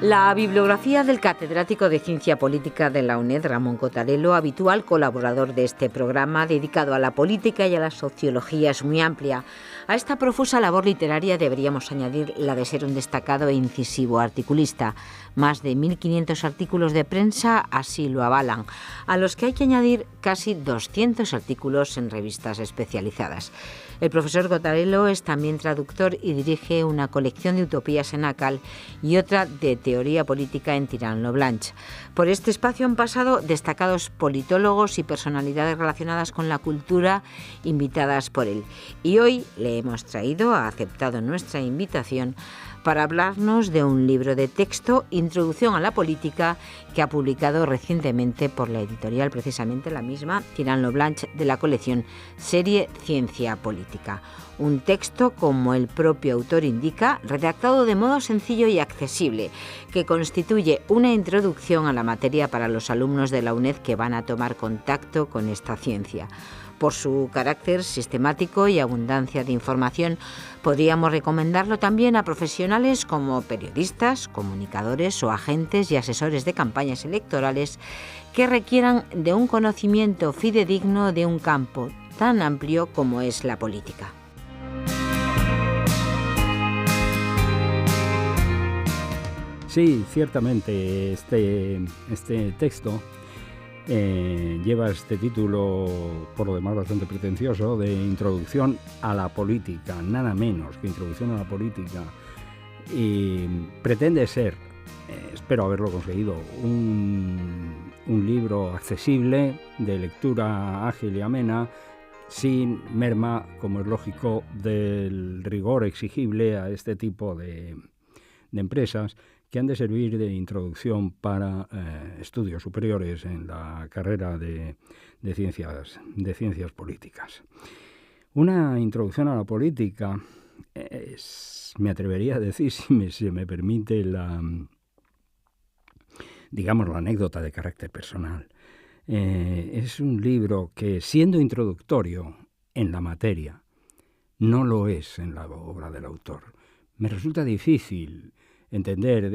La bibliografía del catedrático de Ciencia Política de la UNED, Ramón Cotarelo, habitual colaborador de este programa dedicado a la política y a la sociología, es muy amplia. A esta profusa labor literaria deberíamos añadir la de ser un destacado e incisivo articulista. Más de 1.500 artículos de prensa así lo avalan, a los que hay que añadir casi 200 artículos en revistas especializadas. El profesor Cotarelo es también traductor y dirige una colección de utopías en ACAL y otra de teoría política en Tirant-lo Blanche. Por este espacio han pasado destacados politólogos y personalidades relacionadas con la cultura invitadas por él. Y hoy le hemos traído, ha aceptado nuestra invitación, para hablarnos de un libro de texto, Introducción a la Política, que ha publicado recientemente por la editorial, precisamente la misma, Tirant-lo Blanche, de la colección Serie Ciencia Política. Un texto, como el propio autor indica, redactado de modo sencillo y accesible, que constituye una introducción a la materia para los alumnos de la UNED que van a tomar contacto con esta ciencia. Por su carácter sistemático y abundancia de información, podríamos recomendarlo también a profesionales como periodistas, comunicadores o agentes y asesores de campañas electorales que requieran de un conocimiento fidedigno de un campo tan amplio como es la política. Sí, ciertamente este texto lleva este título, por lo demás bastante pretencioso, de Introducción a la Política, nada menos que Introducción a la Política, y pretende ser, espero haberlo conseguido, un libro accesible, de lectura ágil y amena, sin merma, como es lógico, del rigor exigible a este tipo de empresas, que han de servir de introducción para estudios superiores en la carrera de ciencias políticas. Una introducción a la política me atrevería a decir, si se me permite la anécdota de carácter personal. Es un libro que, siendo introductorio en la materia, no lo es en la obra del autor. Me resulta difícil entender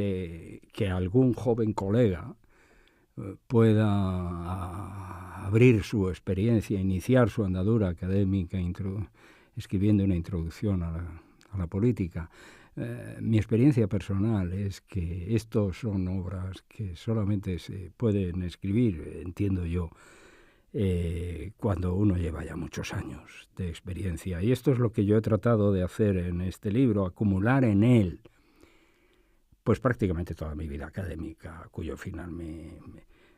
que algún joven colega pueda abrir su experiencia, iniciar su andadura académica escribiendo una introducción a la política. Mi experiencia personal es que estos son obras que solamente se pueden escribir, entiendo yo, cuando uno lleva ya muchos años de experiencia. Y esto es lo que yo he tratado de hacer en este libro, acumular en él pues prácticamente toda mi vida académica, cuyo final me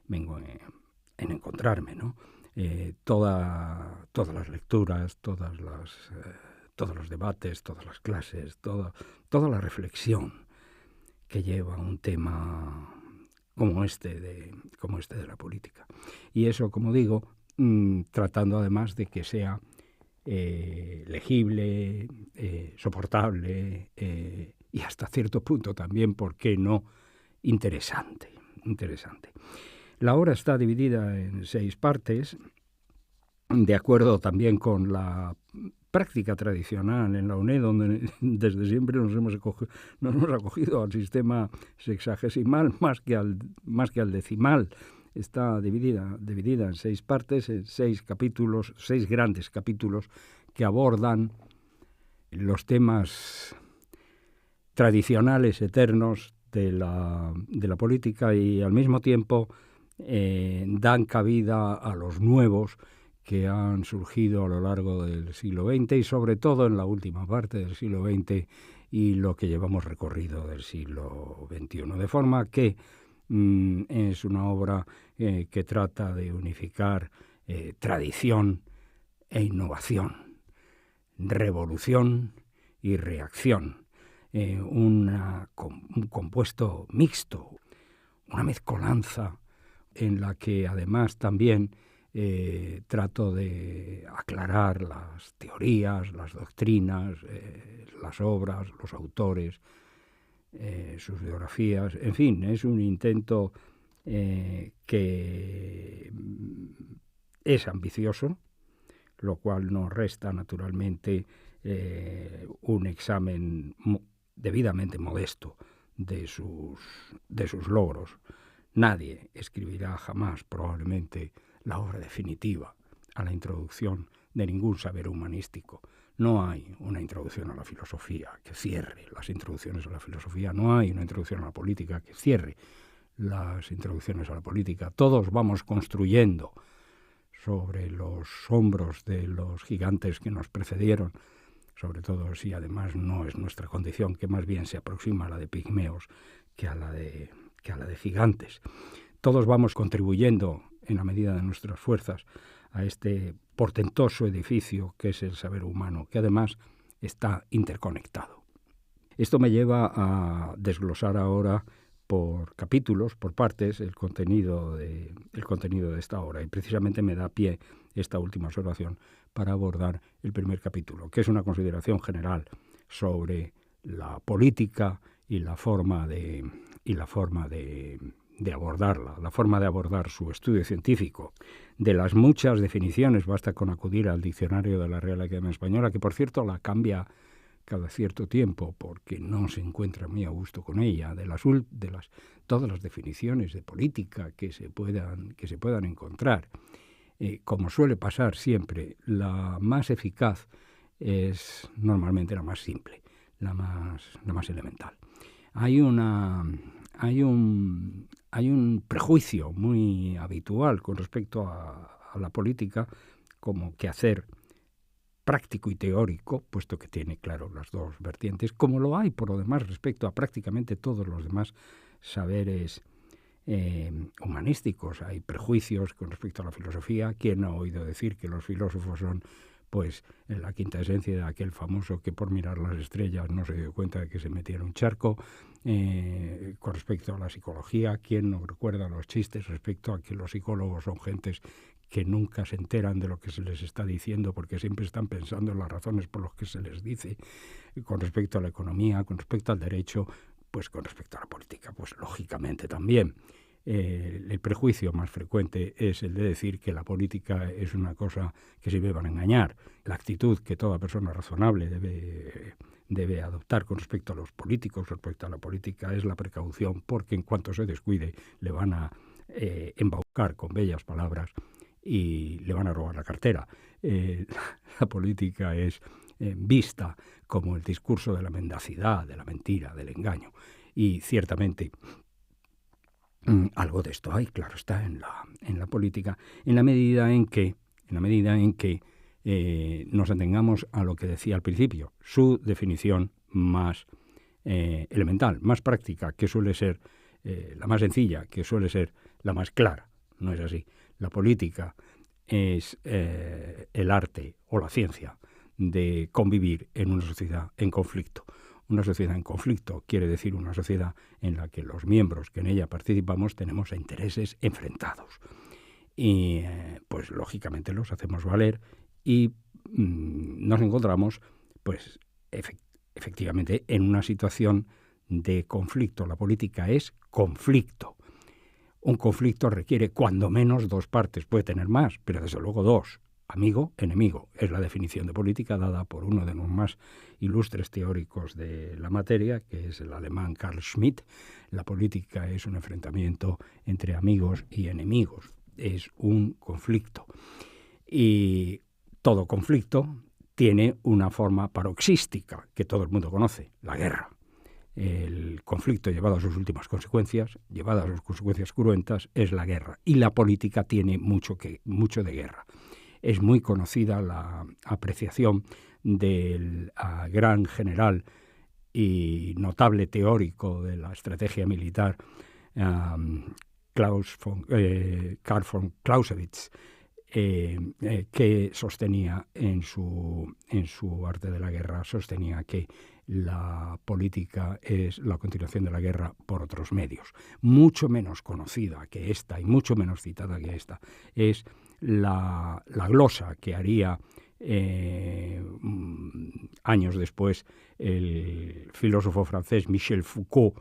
vengo en encontrarme, ¿no? Todas las lecturas, todos los debates, todas las clases, toda la reflexión que lleva un tema como este de la política. Y eso, como digo, tratando además de que sea legible, soportable, y hasta cierto punto también, ¿por qué no?, interesante. La obra está dividida en 6 partes, de acuerdo también con la práctica tradicional en la UNED, donde desde siempre nos hemos acogido al sistema sexagesimal más que al decimal. Está dividida en 6 partes, en 6 capítulos, 6 grandes capítulos que abordan los temas tradicionales, eternos de la política, y al mismo tiempo dan cabida a los nuevos que han surgido a lo largo del siglo XX y sobre todo en la última parte del siglo XX y lo que llevamos recorrido del siglo XXI. De forma que es una obra que trata de unificar tradición e innovación, revolución y reacción, un compuesto mixto, una mezcolanza en la que además también trato de aclarar las teorías, las doctrinas, las obras, los autores, sus biografías. En fin, es un intento que es ambicioso, lo cual no resta naturalmente un examen debidamente modesto de sus logros. Nadie escribirá jamás, probablemente, la obra definitiva a la introducción de ningún saber humanístico. No hay una introducción a la filosofía que cierre las introducciones a la filosofía. No hay una introducción a la política que cierre las introducciones a la política. Todos vamos construyendo sobre los hombros de los gigantes que nos precedieron, sobre todo si además no es nuestra condición, que más bien se aproxima a la de pigmeos que a la de gigantes. Todos vamos contribuyendo en la medida de nuestras fuerzas a este portentoso edificio que es el saber humano, que además está interconectado. Esto me lleva a desglosar ahora por capítulos, por partes, el contenido de esta obra, y precisamente me da pie esta última observación para abordar el primer capítulo, que es una consideración general sobre la política y la forma de abordarla, la forma de abordar su estudio científico. De las muchas definiciones, basta con acudir al diccionario de la Real Academia Española, que por cierto la cambia cada cierto tiempo porque no se encuentra muy a gusto con ella, todas las definiciones de política que se puedan encontrar. Como suele pasar siempre, la más eficaz es normalmente la más simple, la más elemental. Hay un prejuicio muy habitual con respecto a la política como quehacer práctico y teórico, puesto que tiene, claro, las dos vertientes, como lo hay por lo demás respecto a prácticamente todos los demás saberes humanísticos. Hay prejuicios con respecto a la filosofía. ¿Quién no ha oído decir que los filósofos son, pues, en la quinta esencia de aquel famoso que por mirar las estrellas no se dio cuenta de que se metía en un charco? Con respecto a la psicología, ¿quién no recuerda los chistes respecto a que los psicólogos son gentes que nunca se enteran de lo que se les está diciendo porque siempre están pensando en las razones por las que se les dice? Con respecto a la economía, con respecto al derecho, pues con respecto a la política, pues lógicamente también. El prejuicio más frecuente es el de decir que la política es una cosa que sirve para engañar. La actitud que toda persona razonable debe adoptar con respecto a los políticos, respecto a la política, es la precaución, porque en cuanto se descuide le van a embaucar con bellas palabras y le van a robar la cartera. La política es vista como el discurso de la mendacidad, de la mentira, del engaño. Y ciertamente algo de esto hay, claro está, en la política, en la medida en que nos atengamos a lo que decía al principio, su definición más elemental, más práctica, que suele ser la más sencilla, que suele ser la más clara. No es así. La política es el arte o la ciencia de convivir en una sociedad en conflicto. Una sociedad en conflicto quiere decir una sociedad en la que los miembros que en ella participamos tenemos intereses enfrentados. Y pues lógicamente los hacemos valer y nos encontramos pues efectivamente en una situación de conflicto. La política es conflicto. Un conflicto requiere cuando menos dos partes, puede tener más, pero desde luego dos. Amigo, enemigo, es la definición de política dada por uno de los más ilustres teóricos de la materia, que es el alemán Carl Schmitt. La política es un enfrentamiento entre amigos y enemigos, es un conflicto. Y todo conflicto tiene una forma paroxística que todo el mundo conoce, la guerra. El conflicto llevado a sus últimas consecuencias, llevado a sus consecuencias cruentas, es la guerra. Y la política tiene mucho de guerra. Es muy conocida la apreciación del gran general y notable teórico de la estrategia militar, Karl von Clausewitz, que sostenía en su arte de la guerra, sostenía que la política es la continuación de la guerra por otros medios. Mucho menos conocida que esta y mucho menos citada que esta es la glosa que haría años después el filósofo francés Michel Foucault,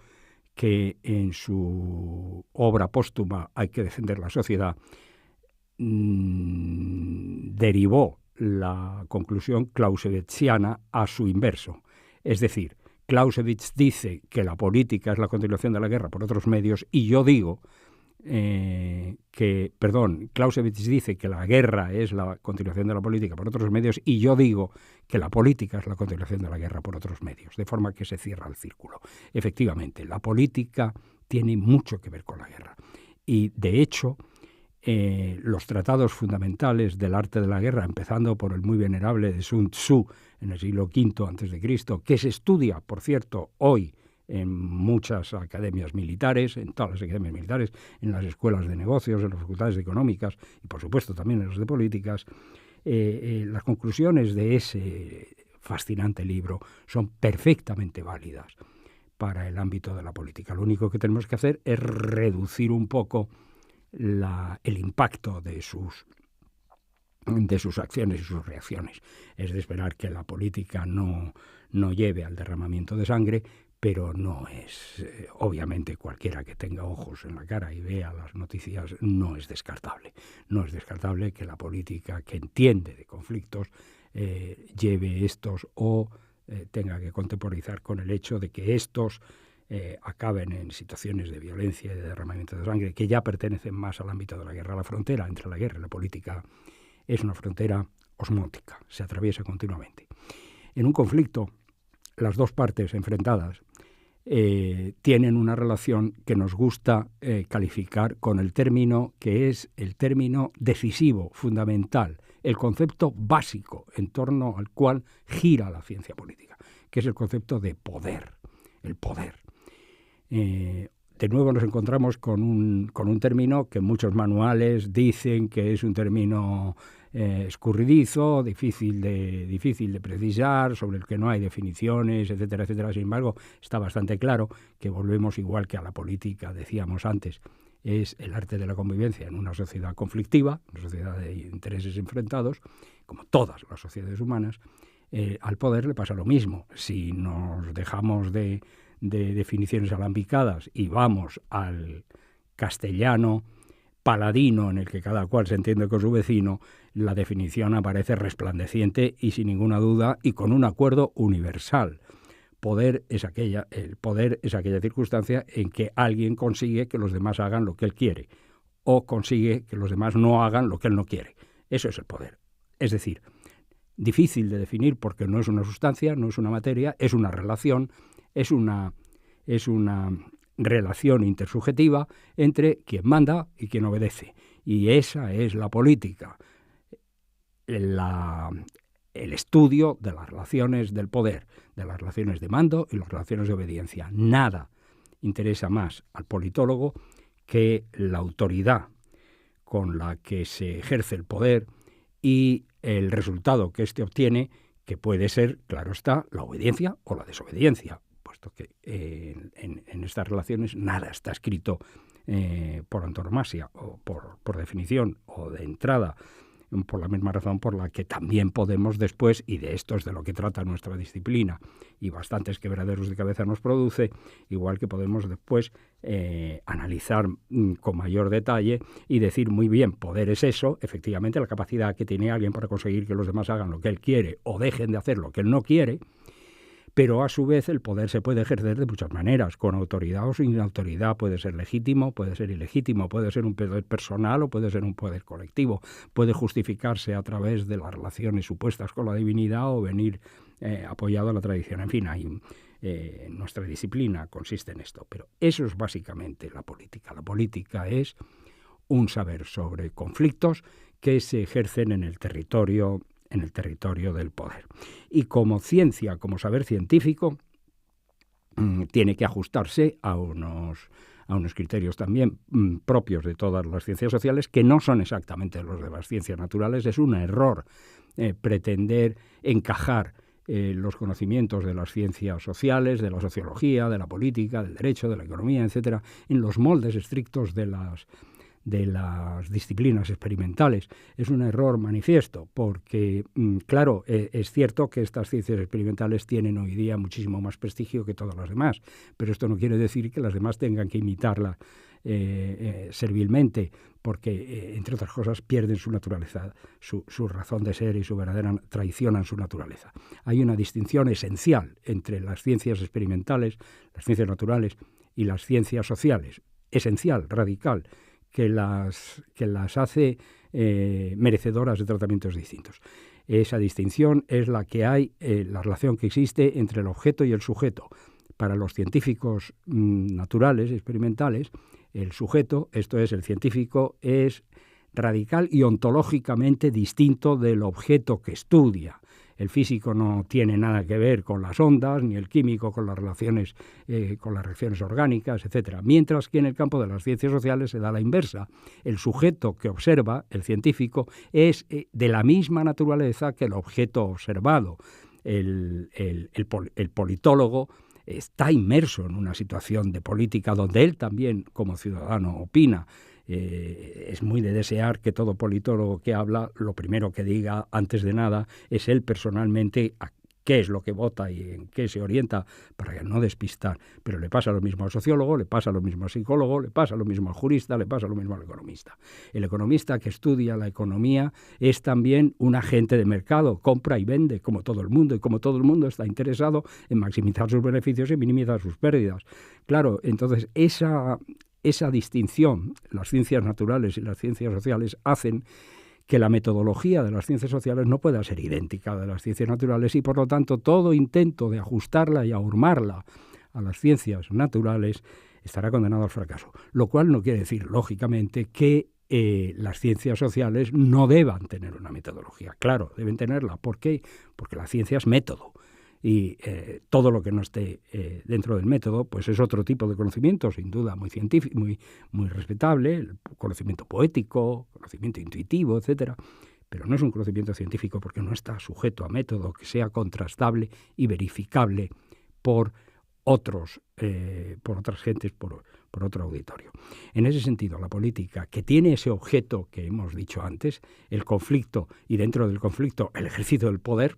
que en su obra póstuma Hay que defender la sociedad derivó la conclusión clausewitziana a su inverso. Es decir, Clausewitz dice que la política es la continuación de la guerra por otros medios, y yo digo Clausewitz dice que la guerra es la continuación de la política por otros medios, y yo digo que la política es la continuación de la guerra por otros medios, de forma que se cierra el círculo. Efectivamente, la política tiene mucho que ver con la guerra, y de hecho los tratados fundamentales del arte de la guerra, empezando por el muy venerable de Sun Tzu en el siglo V a.C., que se estudia, por cierto, hoy en muchas academias militares, en todas las academias militares, en las escuelas de negocios, en las facultades económicas y, por supuesto, también en las de políticas, las conclusiones de ese fascinante libro son perfectamente válidas para el ámbito de la política. Lo único que tenemos que hacer es reducir un poco el impacto de sus acciones y sus reacciones. Es de esperar que la política no lleve al derramamiento de sangre, pero no es, obviamente, cualquiera que tenga ojos en la cara y vea las noticias, no es descartable. No es descartable que la política, que entiende de conflictos, lleve estos o tenga que contemporizar con el hecho de que estos acaben en situaciones de violencia y de derramamiento de sangre, que ya pertenecen más al ámbito de la guerra. La frontera entre la guerra y la política es una frontera osmótica, se atraviesa continuamente. En un conflicto, las dos partes enfrentadas tienen una relación que nos gusta calificar con el término que es el término decisivo, fundamental, el concepto básico en torno al cual gira la ciencia política, que es el concepto de poder, el poder. De nuevo nos encontramos con un término que muchos manuales dicen que es un término escurridizo, difícil de precisar, sobre el que no hay definiciones, etcétera, etcétera. Sin embargo, está bastante claro que volvemos, igual que a la política, decíamos antes, es el arte de la convivencia en una sociedad conflictiva, una sociedad de intereses enfrentados, como todas las sociedades humanas. Al poder le pasa lo mismo. Si nos dejamos de definiciones alambicadas y vamos al castellano paladino, en el que cada cual se entiende con su vecino, la definición aparece resplandeciente y sin ninguna duda y con un acuerdo universal. El poder es aquella circunstancia en que alguien consigue que los demás hagan lo que él quiere o consigue que los demás no hagan lo que él no quiere. Eso es el poder. Es decir, difícil de definir porque no es una sustancia, no es una materia, es una relación, es una relación intersubjetiva entre quien manda y quien obedece. Y esa es la política, el estudio de las relaciones del poder, de las relaciones de mando y las relaciones de obediencia. Nada interesa más al politólogo que la autoridad con la que se ejerce el poder y el resultado que éste obtiene, que puede ser, claro está, la obediencia o la desobediencia, puesto que en estas relaciones nada está escrito por antonomasia o por definición o de entrada, por la misma razón por la que también podemos después, y de esto es de lo que trata nuestra disciplina, y bastantes quebraderos de cabeza nos produce, igual que podemos después analizar con mayor detalle y decir muy bien, poder es eso, efectivamente la capacidad que tiene alguien para conseguir que los demás hagan lo que él quiere o dejen de hacer lo que él no quiere. Pero a su vez el poder se puede ejercer de muchas maneras, con autoridad o sin autoridad. Puede ser legítimo, puede ser ilegítimo, puede ser un poder personal o puede ser un poder colectivo. Puede justificarse a través de las relaciones supuestas con la divinidad o venir apoyado a la tradición. En fin, nuestra disciplina consiste en esto. Pero eso es básicamente la política. La política es un saber sobre conflictos que se ejercen en el territorio del poder. Y como ciencia, como saber científico, tiene que ajustarse a unos criterios también propios de todas las ciencias sociales, que no son exactamente los de las ciencias naturales. Es un error pretender encajar los conocimientos de las ciencias sociales, de la sociología, de la política, del derecho, de la economía, etcétera, en los moldes estrictos de de las disciplinas experimentales. Es un error manifiesto porque, claro, es cierto que estas ciencias experimentales tienen hoy día muchísimo más prestigio que todas las demás, pero esto no quiere decir que las demás tengan que imitarla servilmente, porque, entre otras cosas, pierden su naturaleza, su razón de ser y su verdadera traicionan su naturaleza. Hay una distinción esencial entre las ciencias experimentales, las ciencias naturales y las ciencias sociales, esencial, radical, que las hace merecedoras de tratamientos distintos. Esa distinción es la que hay, la relación que existe entre el objeto y el sujeto. Para los científicos naturales, experimentales, el sujeto, esto es, el científico, es radical y ontológicamente distinto del objeto que estudia. El físico no tiene nada que ver con las ondas, ni el químico con las reacciones orgánicas, etc. Mientras que en el campo de las ciencias sociales se da la inversa. El sujeto que observa, el científico, es de la misma naturaleza que el objeto observado. El politólogo está inmerso en una situación de política donde él también, como ciudadano, opina. Es muy de desear que todo politólogo que habla, lo primero que diga, antes de nada, es él personalmente a qué es lo que vota y en qué se orienta, para no despistar. Pero le pasa lo mismo al sociólogo, le pasa lo mismo al psicólogo, le pasa lo mismo al jurista, le pasa lo mismo al economista. El economista que estudia la economía es también un agente de mercado, compra y vende como todo el mundo, y como todo el mundo está interesado en maximizar sus beneficios y minimizar sus pérdidas. Claro, entonces esa distinción, las ciencias naturales y las ciencias sociales, hacen que la metodología de las ciencias sociales no pueda ser idéntica a la de las ciencias naturales y, por lo tanto, todo intento de ajustarla y ahurmarla a las ciencias naturales estará condenado al fracaso. Lo cual no quiere decir, lógicamente, que las ciencias sociales no deban tener una metodología. Claro, deben tenerla. ¿Por qué? Porque la ciencia es método. Y todo lo que no esté dentro del método, pues es otro tipo de conocimiento, sin duda muy científico, muy respetable, el conocimiento poético, conocimiento intuitivo, etcétera, pero no es un conocimiento científico porque no está sujeto a método que sea contrastable y verificable por otras gentes, por otro auditorio. En ese sentido, la política, que tiene ese objeto que hemos dicho antes, el conflicto, y dentro del conflicto el ejercicio del poder,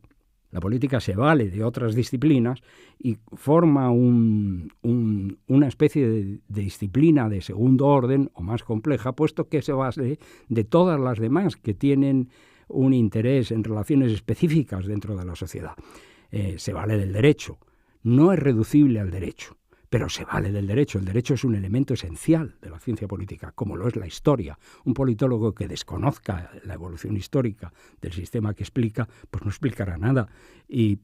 la política se vale de otras disciplinas y forma una especie de disciplina de segundo orden o más compleja, puesto que se base de todas las demás que tienen un interés en relaciones específicas dentro de la sociedad. Se vale del derecho. No es reducible al derecho, pero se vale del derecho. El derecho es un elemento esencial de la ciencia política, como lo es la historia. Un politólogo que desconozca la evolución histórica del sistema que explica, pues no explicará nada. Y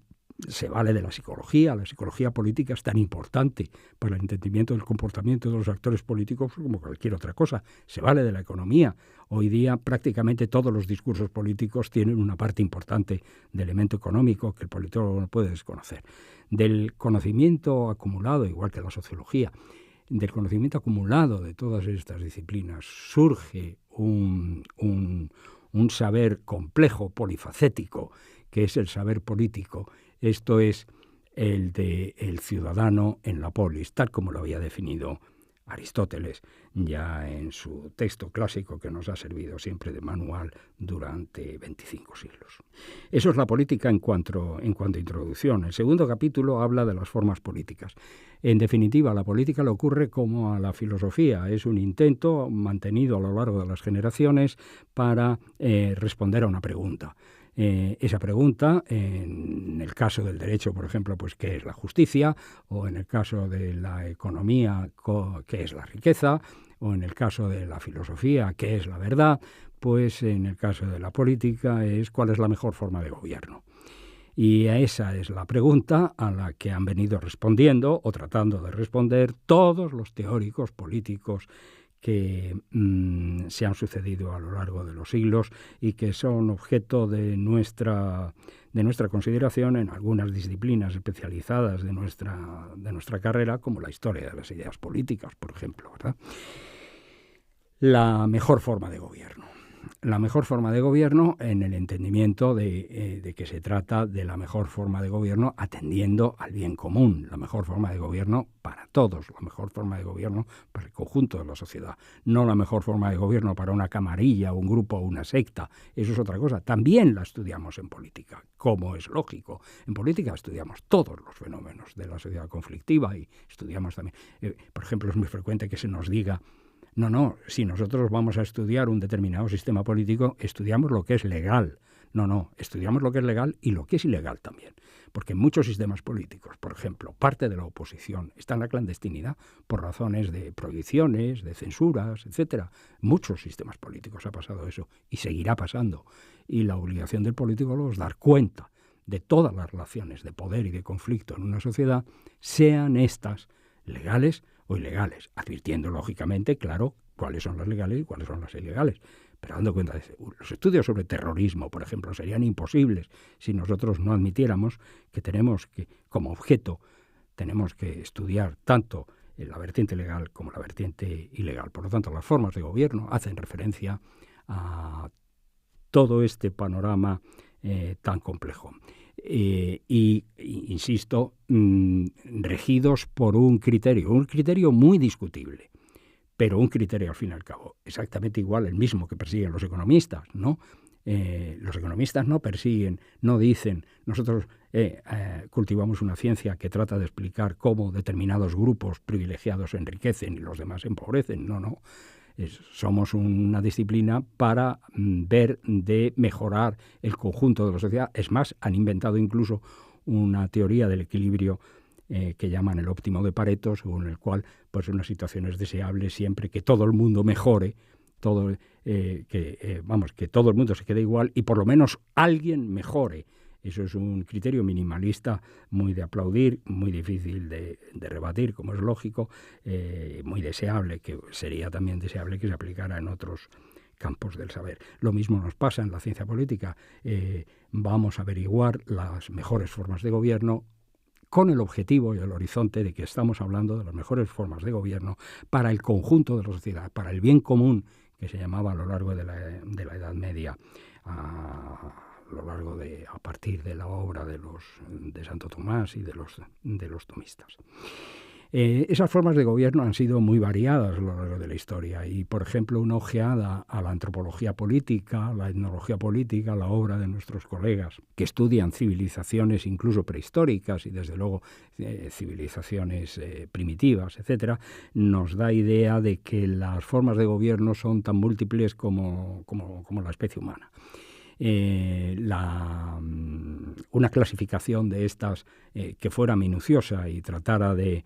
se vale de la psicología. La psicología política es tan importante para el entendimiento del comportamiento de los actores políticos como cualquier otra cosa. Se vale de la economía. Hoy día prácticamente todos los discursos políticos tienen una parte importante de elemento económico que el politólogo no puede desconocer. Del conocimiento acumulado, igual que la sociología, del conocimiento acumulado de todas estas disciplinas surge un saber complejo, polifacético, que es el saber político. Esto es el del ciudadano en la polis, tal como lo había definido Aristóteles ya en su texto clásico que nos ha servido siempre de manual durante 25 siglos. Eso es la política en cuanto a introducción. El segundo capítulo habla de las formas políticas. En definitiva, la política le ocurre como a la filosofía. Es un intento mantenido a lo largo de las generaciones para responder a una pregunta. Esa pregunta, en el caso del derecho, por ejemplo, pues ¿qué es la justicia? O en el caso de la economía, ¿qué es la riqueza? O en el caso de la filosofía, ¿qué es la verdad? Pues en el caso de la política es ¿cuál es la mejor forma de gobierno? Y esa es la pregunta a la que han venido respondiendo o tratando de responder todos los teóricos políticos que se han sucedido a lo largo de los siglos y que son objeto de nuestra consideración en algunas disciplinas especializadas de nuestra carrera, como la historia de las ideas políticas, por ejemplo, ¿verdad? La mejor forma de gobierno. La mejor forma de gobierno en el entendimiento de que se trata de la mejor forma de gobierno atendiendo al bien común, la mejor forma de gobierno para todos, la mejor forma de gobierno para el conjunto de la sociedad, no la mejor forma de gobierno para una camarilla, un grupo o una secta. Eso es otra cosa. También la estudiamos en política, como es lógico. En política estudiamos todos los fenómenos de la sociedad conflictiva y estudiamos también. Por ejemplo, es muy frecuente que se nos diga: no, si nosotros vamos a estudiar un determinado sistema político, estudiamos lo que es legal. No, estudiamos lo que es legal y lo que es ilegal también. Porque en muchos sistemas políticos, por ejemplo, parte de la oposición está en la clandestinidad por razones de prohibiciones, de censuras, etcétera. Muchos sistemas políticos ha pasado eso y seguirá pasando. Y la obligación del politólogo es dar cuenta de todas las relaciones de poder y de conflicto en una sociedad, sean estas legales o ilegales, advirtiendo lógicamente, claro, cuáles son las legales y cuáles son las ilegales. Pero dando cuenta de los estudios sobre terrorismo, por ejemplo, serían imposibles si nosotros no admitiéramos que tenemos que, como objeto, tenemos que estudiar tanto la vertiente legal como la vertiente ilegal. Por lo tanto, las formas de gobierno hacen referencia a todo este panorama tan complejo. Y, insisto, regidos por un criterio muy discutible, pero un criterio al fin y al cabo exactamente igual, el mismo que persiguen los economistas, ¿no? Los economistas no persiguen, no dicen, nosotros cultivamos una ciencia que trata de explicar cómo determinados grupos privilegiados enriquecen y los demás empobrecen. No. Somos una disciplina para ver de mejorar el conjunto de la sociedad. Es más, han inventado incluso una teoría del equilibrio que llaman el óptimo de Pareto, según el cual pues una situación es deseable siempre que todo el mundo mejore, que todo el mundo se quede igual y por lo menos alguien mejore. Eso es un criterio minimalista muy de aplaudir, muy difícil de rebatir, como es lógico, muy deseable, que sería también deseable que se aplicara en otros campos del saber. Lo mismo nos pasa en la ciencia política. Vamos a averiguar las mejores formas de gobierno con el objetivo y el horizonte de que estamos hablando de las mejores formas de gobierno para el conjunto de la sociedad, para el bien común, que se llamaba a lo largo de la Edad Media, a partir de la obra de Santo Tomás y de los tomistas. Esas formas de gobierno han sido muy variadas a lo largo de la historia y, por ejemplo, una ojeada a la antropología política, la etnología política, la obra de nuestros colegas que estudian civilizaciones incluso prehistóricas y, desde luego, civilizaciones primitivas, etcétera, nos da idea de que las formas de gobierno son tan múltiples como la especie humana. Una clasificación de estas que fuera minuciosa y tratara de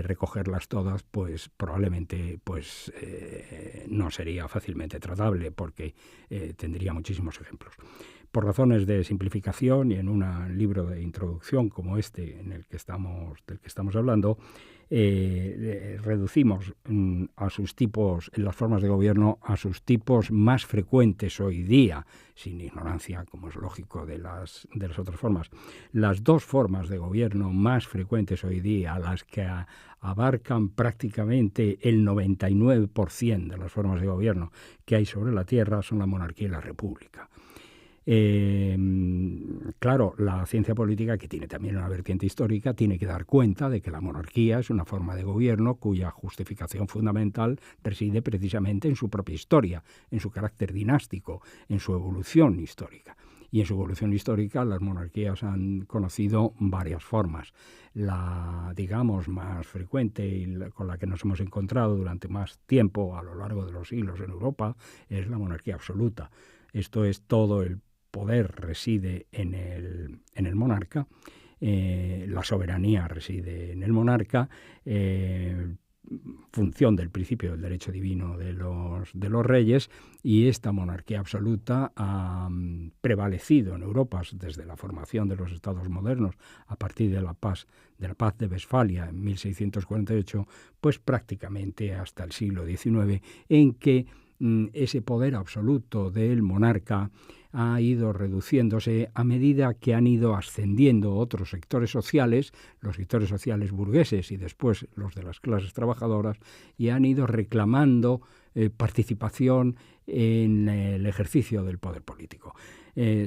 recogerlas todas, pues probablemente no sería fácilmente tratable porque tendría muchísimos ejemplos. Por razones de simplificación y en un libro de introducción como este del que estamos hablando, reducimos a sus tipos, en las formas de gobierno, a sus tipos más frecuentes hoy día, sin ignorancia, como es lógico, de las otras formas. Las dos formas de gobierno más frecuentes hoy día, las que abarcan prácticamente el 99% de las formas de gobierno que hay sobre la Tierra, son la monarquía y la república. Claro, la ciencia política, que tiene también una vertiente histórica, tiene que dar cuenta de que la monarquía es una forma de gobierno cuya justificación fundamental reside precisamente en su propia historia, en su carácter dinástico, en su evolución histórica. Y en su evolución histórica las monarquías han conocido varias formas. La, digamos, más frecuente y con la que nos hemos encontrado durante más tiempo a lo largo de los siglos en Europa es la monarquía absoluta. Esto es, todo el poder reside en el monarca, la soberanía reside en el monarca, función del principio del derecho divino de los reyes, y esta monarquía absoluta ha prevalecido en Europa desde la formación de los estados modernos a partir de la paz de Westfalia en 1648, pues prácticamente hasta el siglo XIX, en que ese poder absoluto del monarca ha ido reduciéndose a medida que han ido ascendiendo otros sectores sociales, los sectores sociales burgueses y después los de las clases trabajadoras, y han ido reclamando participación en el ejercicio del poder político.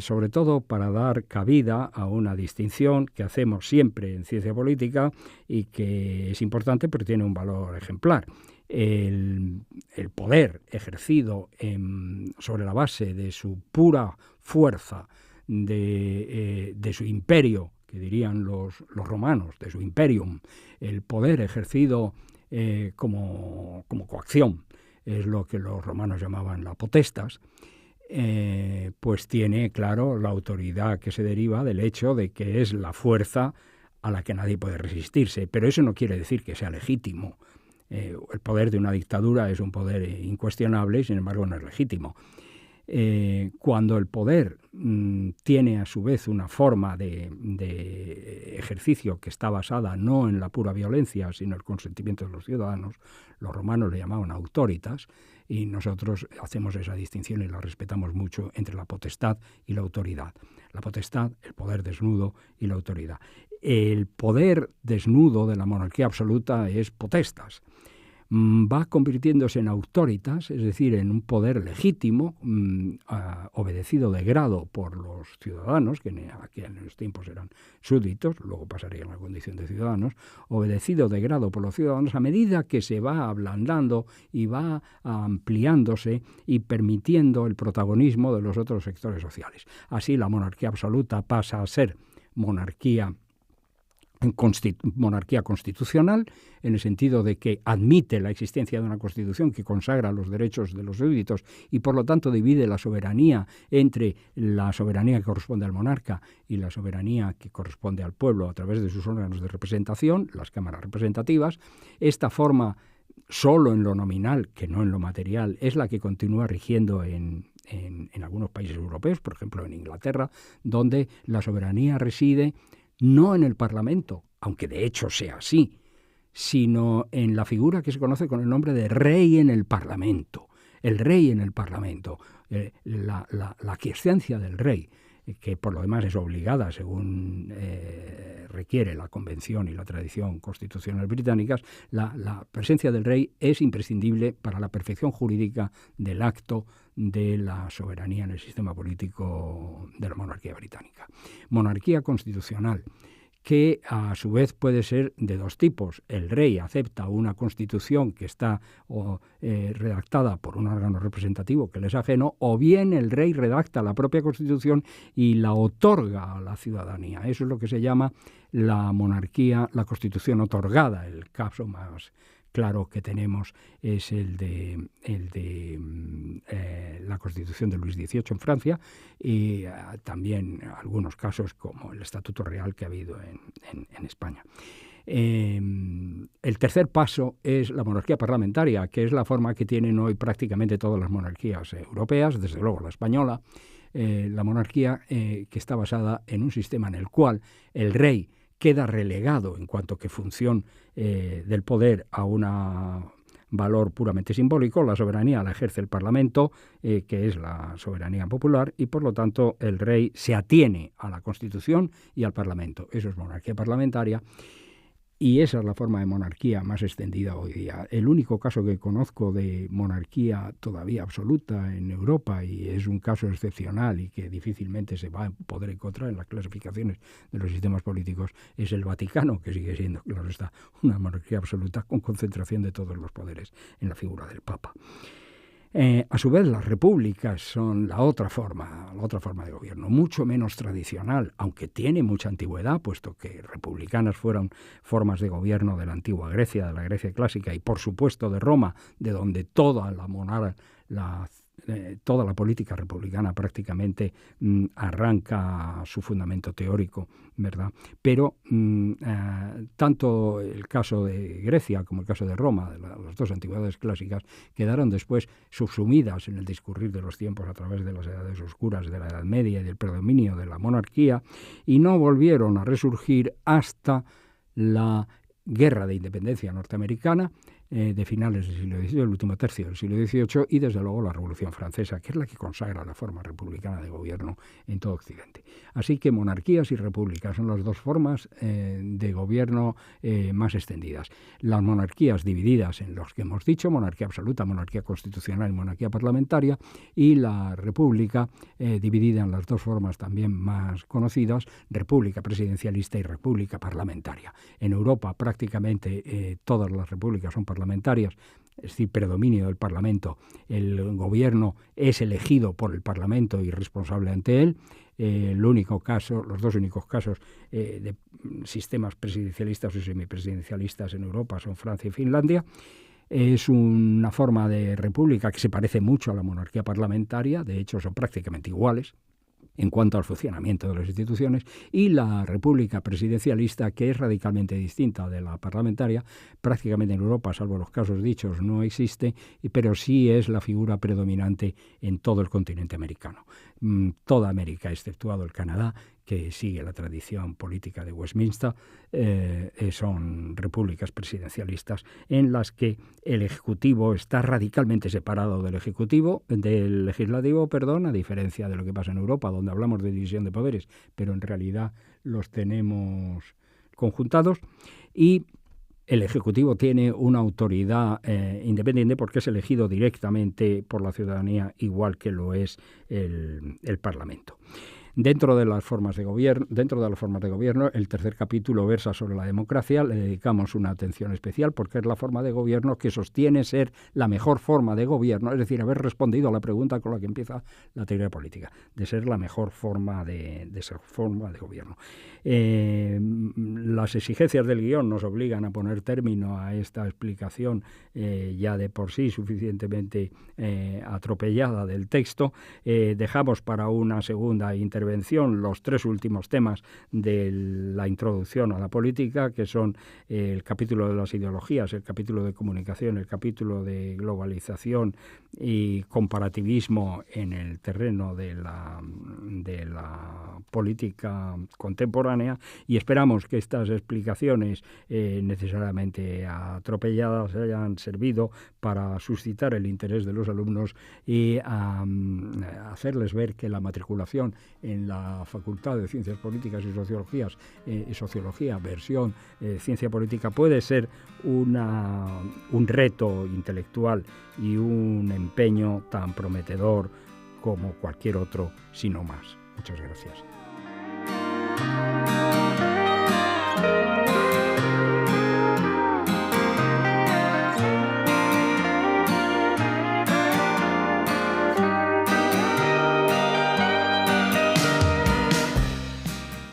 Sobre todo para dar cabida a una distinción que hacemos siempre en ciencia política y que es importante pero tiene un valor ejemplar. El poder ejercido sobre la base de su pura fuerza, de su imperio, que dirían los romanos, de su imperium, el poder ejercido como coacción, es lo que los romanos llamaban la potestas, pues tiene, claro, la autoridad que se deriva del hecho de que es la fuerza a la que nadie puede resistirse. Pero eso no quiere decir que sea legítimo. El poder de una dictadura es un poder incuestionable y, sin embargo, no es legítimo. Cuando el poder tiene a su vez una forma de ejercicio que está basada no en la pura violencia, sino en el consentimiento de los ciudadanos, los romanos le llamaban autoritas, y nosotros hacemos esa distinción y la respetamos mucho entre la potestad y la autoridad. La potestad, el poder desnudo, y la autoridad. El poder desnudo de la monarquía absoluta es potestas. Va convirtiéndose en autoritas, es decir, en un poder legítimo, obedecido de grado por los ciudadanos, que en los tiempos eran súbditos, luego pasarían a la condición de ciudadanos, obedecido de grado por los ciudadanos a medida que se va ablandando y va ampliándose y permitiendo el protagonismo de los otros sectores sociales. Así la monarquía absoluta pasa a ser monarquía constitucional, en el sentido de que admite la existencia de una constitución que consagra los derechos de los súbditos y por lo tanto divide la soberanía entre la soberanía que corresponde al monarca y la soberanía que corresponde al pueblo a través de sus órganos de representación, las cámaras representativas. Esta forma, solo en lo nominal, que no en lo material, es la que continúa rigiendo en algunos países europeos, por ejemplo en Inglaterra, donde la soberanía reside no en el Parlamento, aunque de hecho sea así, sino en la figura que se conoce con el nombre de rey en el Parlamento. El rey en el Parlamento, la aquiescencia del rey, que por lo demás es obligada según requiere la Convención y la tradición constitucional británicas, la presencia del rey es imprescindible para la perfección jurídica del acto de la soberanía en el sistema político de la monarquía británica. Monarquía constitucional, que a su vez puede ser de dos tipos. El rey acepta una constitución que está redactada por un órgano representativo que le es ajeno, o bien el rey redacta la propia constitución y la otorga a la ciudadanía. Eso es lo que se llama la monarquía, la constitución otorgada. El caso más claro que tenemos es el de la Constitución de Luis XVIII en Francia, y también algunos casos como el Estatuto Real que ha habido en España. El tercer paso es la monarquía parlamentaria, que es la forma que tienen hoy prácticamente todas las monarquías europeas, desde luego la española, la monarquía que está basada en un sistema en el cual el rey queda relegado en cuanto que función del poder a un valor puramente simbólico. La soberanía la ejerce el Parlamento, que es la soberanía popular, y por lo tanto el rey se atiene a la Constitución y al Parlamento. Eso es monarquía parlamentaria. Y esa es la forma de monarquía más extendida hoy día. El único caso que conozco de monarquía todavía absoluta en Europa, y es un caso excepcional y que difícilmente se va a poder encontrar en las clasificaciones de los sistemas políticos, es el Vaticano, que sigue siendo, claro está, una monarquía absoluta con concentración de todos los poderes en la figura del Papa. A su vez, las repúblicas son la otra forma de gobierno, mucho menos tradicional, aunque tiene mucha antigüedad, puesto que republicanas fueron formas de gobierno de la antigua Grecia, de la Grecia clásica, y por supuesto de Roma, de donde toda la política republicana prácticamente arranca su fundamento teórico, ¿verdad? Pero tanto el caso de Grecia como el caso de Roma, de las dos antigüedades clásicas, quedaron después subsumidas en el discurrir de los tiempos a través de las edades oscuras de la Edad Media y del predominio de la monarquía, y no volvieron a resurgir hasta la guerra de independencia norteamericana de finales del siglo XVIII, el último tercio del siglo XVIII, y desde luego la Revolución Francesa, que es la que consagra la forma republicana de gobierno en todo Occidente. Así que monarquías y repúblicas son las dos formas de gobierno más extendidas. Las monarquías divididas en los que hemos dicho, monarquía absoluta, monarquía constitucional y monarquía parlamentaria, y la república dividida en las dos formas también más conocidas, república presidencialista y república parlamentaria. En Europa prácticamente todas las repúblicas son parlamentarias, es decir, predominio del Parlamento. El gobierno es elegido por el Parlamento y responsable ante él. Los dos únicos casos de sistemas presidencialistas o semipresidencialistas en Europa son Francia y Finlandia. Es una forma de república que se parece mucho a la monarquía parlamentaria, de hecho son prácticamente iguales en cuanto al funcionamiento de las instituciones, y la república presidencialista, que es radicalmente distinta de la parlamentaria. Prácticamente en Europa, salvo los casos dichos, no existe, pero sí es la figura predominante en todo el continente americano. Toda América, exceptuado el Canadá, que sigue la tradición política de Westminster, son repúblicas presidencialistas en las que el Ejecutivo está radicalmente separado del Legislativo, a diferencia de lo que pasa en Europa, donde hablamos de división de poderes, pero en realidad los tenemos conjuntados, y el Ejecutivo tiene una autoridad independiente porque es elegido directamente por la ciudadanía, igual que lo es el Parlamento. Dentro de las formas de gobierno, el tercer capítulo versa sobre la democracia. Le dedicamos una atención especial porque es la forma de gobierno que sostiene ser la mejor forma de gobierno, es decir, haber respondido a la pregunta con la que empieza la teoría política, de ser la mejor forma de gobierno. Las exigencias del guión nos obligan a poner término a esta explicación ya de por sí suficientemente atropellada del texto. Dejamos para una segunda intervención los tres últimos temas de la introducción a la política, que son el capítulo de las ideologías, el capítulo de comunicación, el capítulo de globalización y comparativismo en el terreno de la política contemporánea, y esperamos que estas explicaciones necesariamente atropelladas hayan servido para suscitar el interés de los alumnos y hacerles ver que la matriculación en la Facultad de Ciencias Políticas y Sociología, versión Ciencia Política, puede ser un reto intelectual y un empeño tan prometedor como cualquier otro, si no más. Muchas gracias.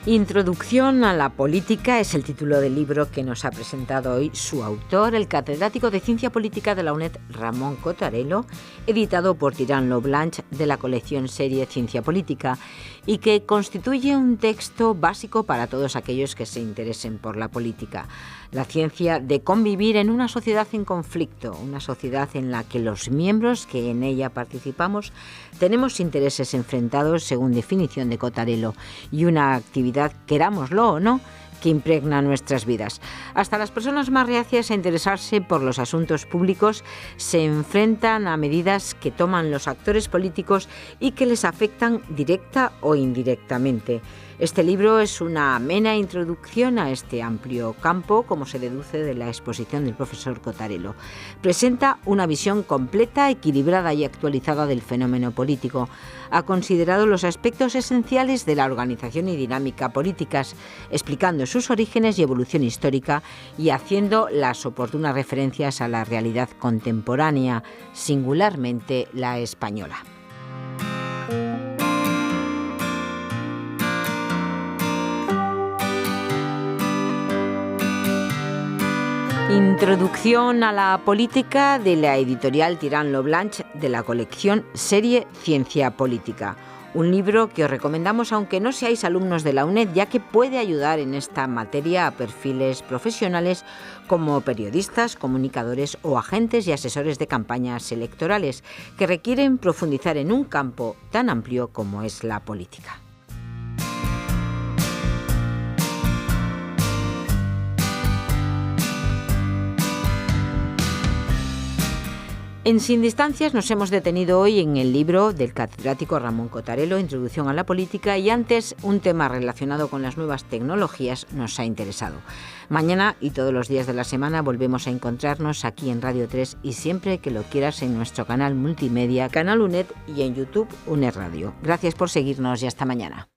Introducción a la política es el título del libro que nos ha presentado hoy su autor, el catedrático de Ciencia Política de la UNED, Ramón Cottarello, editado por Tirant lo Blanch de la colección serie Ciencia Política, y que constituye un texto básico para todos aquellos que se interesen por la política. La ciencia de convivir en una sociedad en conflicto, una sociedad en la que los miembros que en ella participamos tenemos intereses enfrentados según definición de Cottarello, y una actividad, querámoslo o no, que impregna nuestras vidas. Hasta las personas más reacias a interesarse por los asuntos públicos se enfrentan a medidas que toman los actores políticos y que les afectan directa o indirectamente. Este libro es una amena introducción a este amplio campo, como se deduce de la exposición del profesor Cottarello. Presenta una visión completa, equilibrada y actualizada del fenómeno político. Ha considerado los aspectos esenciales de la organización y dinámica políticas, explicando sus orígenes y evolución histórica y haciendo las oportunas referencias a la realidad contemporánea, singularmente la española. Introducción a la política de la editorial Tirant lo Blanch de la colección serie Ciencia Política. Un libro que os recomendamos aunque no seáis alumnos de la UNED, ya que puede ayudar en esta materia a perfiles profesionales como periodistas, comunicadores o agentes y asesores de campañas electorales que requieren profundizar en un campo tan amplio como es la política. En Sin Distancias nos hemos detenido hoy en el libro del catedrático Ramón Cottarello, Introducción a la Política, y antes un tema relacionado con las nuevas tecnologías nos ha interesado. Mañana y todos los días de la semana volvemos a encontrarnos aquí en Radio 3 y siempre que lo quieras en nuestro canal multimedia, Canal UNED, y en YouTube UNED Radio. Gracias por seguirnos y hasta mañana.